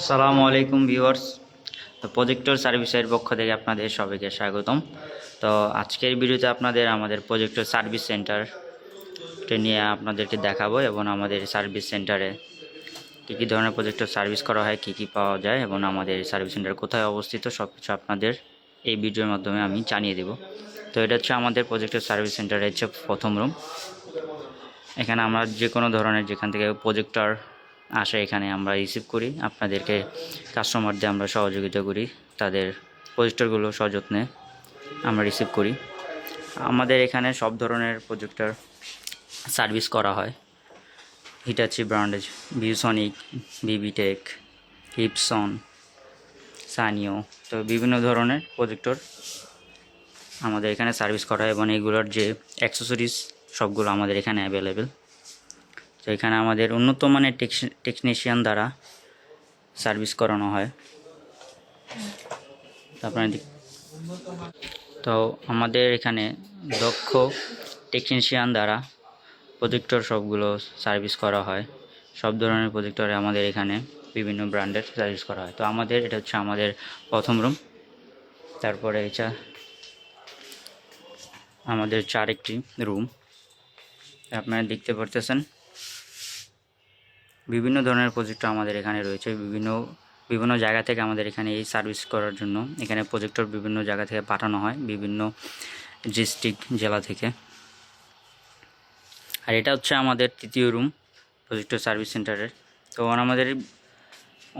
আসসালামু আলাইকুম ভিউয়ার্স। তো প্রজেক্টর সার্ভিসের পক্ষ থেকে আপনাদের সবাইকে স্বাগতম। তো আজকের ভিডিওতে আপনাদের আমাদের প্রজেক্টর সার্ভিস সেন্টারটি নিয়ে আপনাদেরকে দেখাবো এবং আমাদের সার্ভিস সেন্টারে কী কী ধরনের প্রজেক্টর সার্ভিস করা হয়, কী কী পাওয়া যায় এবং আমাদের সার্ভিস সেন্টার কোথায় অবস্থিত সব কিছু আপনাদের এই ভিডিওর মাধ্যমে আমি জানিয়ে দেব। তো এটা হচ্ছে আমাদের প্রজেক্টর সার্ভিস সেন্টারের হচ্ছে প্রথম রুম। এখানে আমরা যে কোনো ধরনের যেখান থেকে প্রজেক্টর আসে এখানে আমরা রিসিভ করি, আপনাদেরকে কাস্টমারদের আমরা সহযোগিতা করি, তাদের প্রজেক্টরগুলো সযত্নে আমরা রিসিভ করি। আমাদের এখানে সব ধরনের প্রজেক্টর সার্ভিস করা হয়। হিটাচি ব্র্যান্ডের ভিউসনিক, ভিভিটেক, ইপসন, সানিও, তো বিভিন্ন ধরনের প্রজেক্টর আমাদের এখানে সার্ভিস করা হয় এবং এগুলোর যে অ্যাক্সেসরিজ সবগুলো আমাদের এখানে অ্যাভেলেবেল। তো এখানে আমাদের উন্নত মানের টেকনিশিয়ান দ্বারা সার্ভিস করানো হয়। তো আমাদের এখানে দক্ষ টেকনিশিয়ান দ্বারা প্রজেক্টর সবগুলো সার্ভিস করা হয়। সব ধরনের প্রজেক্টরে আমাদের এখানে বিভিন্ন ব্র্যান্ডের সার্ভিস করা হয়। তো আমাদের এটা হচ্ছে আমাদের প্রথম রুম। তারপরে এটা আমাদের একটি রুম আপনারা দেখতে পারতেছেন। বিভিন্ন ধরনের প্রজেক্টর আমাদের এখানে রয়েছে। বিভিন্ন জায়গা থেকে আমাদের এখানে এই সার্ভিস করার জন্য এখানে প্রজেক্টর বিভিন্ন জায়গা থেকে পাঠানো হয়, বিভিন্ন ডিস্ট্রিক্ট জেলা থেকে। আর এটা হচ্ছে আমাদের তৃতীয় রুম প্রজেক্টর সার্ভিস সেন্টারের। তো আমাদের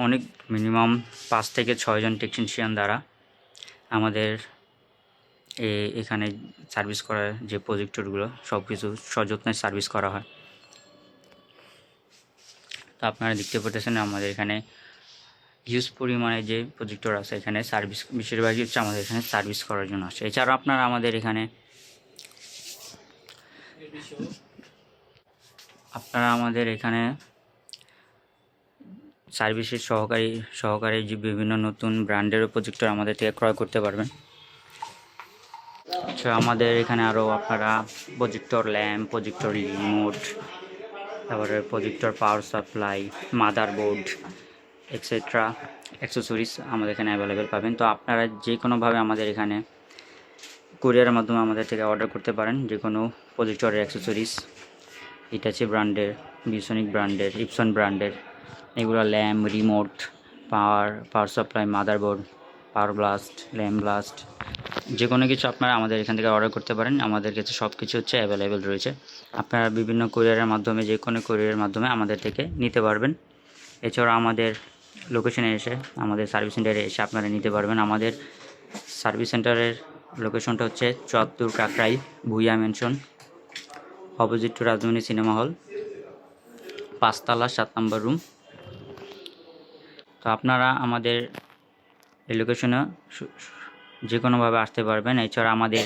অনেক মিনিমাম 5 থেকে 6 জন টেকনিশিয়ান দ্বারা আমাদের এখানে সার্ভিস করার যে প্রজেক্টরগুলো সব কিছু সযত্নে সার্ভিস করা হয়। তো আপনারা দেখতে পাচ্ছেন আমাদের এখানে হিউজ পরিমাণে যে প্রজেক্টর আছে এখানে সার্ভিস বেশিরভাগই হচ্ছে আমাদের এখানে সার্ভিস করার জন্য আসে। এছাড়াও আপনারা আমাদের এখানে সার্ভিসের সহকারী যে বিভিন্ন নতুন ব্র্যান্ডের প্রজেক্টর আমাদের থেকে ক্রয় করতে পারবেন। আচ্ছা, আমাদের এখানে আরও আপনারা প্রজেক্টর ল্যাম্প, প্রজেক্টর রিমোট, তারপরে প্রজেক্টর পাওয়ার সাপ্লাই, মাদারবোর্ড এক্সেট্রা অ্যাক্সেসরিজ আমাদের এখানে অ্যাভেলেবেল পাবেন। তো আপনারা যে কোনোভাবে আমাদের এখানে কুরিয়ারের মাধ্যমে আমাদের থেকে অর্ডার করতে পারেন যে কোনো প্রজেক্টরের অ্যাক্সেসরিজ। হিটাচি ব্র্যান্ডের, ভিউসনিক ব্র্যান্ডের, ইপসন ব্র্যান্ডের, এগুলো lamp, remote, power supply, motherboard, power blast, lamp blast, যে কোনো কিছু আপনারা আমাদের এখান থেকে অর্ডার করতে পারেন। আমাদের কাছে সব কিছু হচ্ছে অ্যাভেলেবেল রয়েছে। আপনারা বিভিন্ন কুরিয়ারের মাধ্যমে যে কোনো কুরিয়ারের মাধ্যমে আমাদের থেকে নিতে পারবেন। এছাড়াও আমাদের লোকেশনে এসে, আমাদের সার্ভিস সেন্টারে এসে আপনারা নিতে পারবেন। আমাদের সার্ভিস সেন্টারের লোকেশনটা হচ্ছে 74 Kakrail, Bhuiyan mansion, opposite to Rajdhani cinema hall, 5 তলা 7 নম্বর রুম। তো আপনারা আমাদের এই লোকেশনে যে কোনোভাবে আসতে পারবেন। এছাড়া আমাদের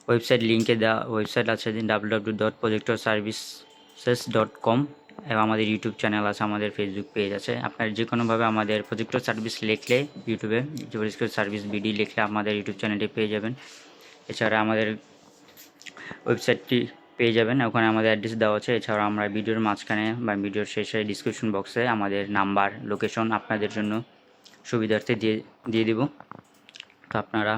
ওয়েবসাইট লিঙ্কে দেওয়া ওয়েবসাইট আছে www.projectorservices.com এবং আমাদের ইউটিউব চ্যানেল আছে, আমাদের ফেসবুক পেজ আছে। আপনারা যে কোনোভাবে আমাদের প্রজেক্টর সার্ভিস লিখলে ইউটিউবে প্রজেক্টর সার্ভিস বিডি লিখলে আমাদের ইউটিউব চ্যানেলটি পেয়ে যাবেন। এছাড়া আমাদের ওয়েবসাইটটি পেয়ে যাবেন, ওখানে আমাদের অ্যাড্রেস দেওয়া আছে। এছাড়া আমরা ভিডিওর মাঝখানে বা ভিডিওর শেষে ডিসক্রিপশন বক্সে আমাদের নাম্বার, লোকেশন আপনাদের জন্য সুবিধার্থে দিয়ে দেব। তো আপনারা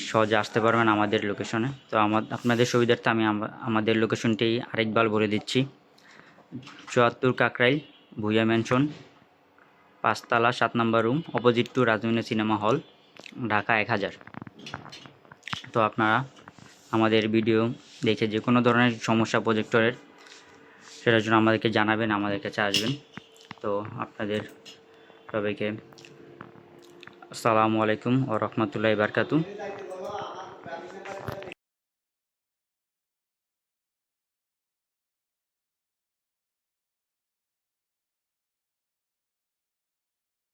সহজে আসতে পারবেন আমাদের লোকেশনে। তো আপনাদের সুবিধার্থে আমি আমাদের লোকেশনটি আরেকবার বলে দিচ্ছি। 74 কাকরাইল, ভুইয়া ম্যানশন, 5 তলা 7 নম্বর room, opposite to Rajdhani cinema হল, ঢাকা 1000। তো আপনারা আমাদের ভিডিও দেখে যে কোনো ধরনের সমস্যা প্রজেক্টরের সেটার জন্য আমাদেরকে জানাবেন, আমাদের কাছে আসবেন। তো আপনাদের সবাইকে আসসালামু আলাইকুম ওয়া রাহমাতুল্লাহি ওয়া বারাকাতুহু।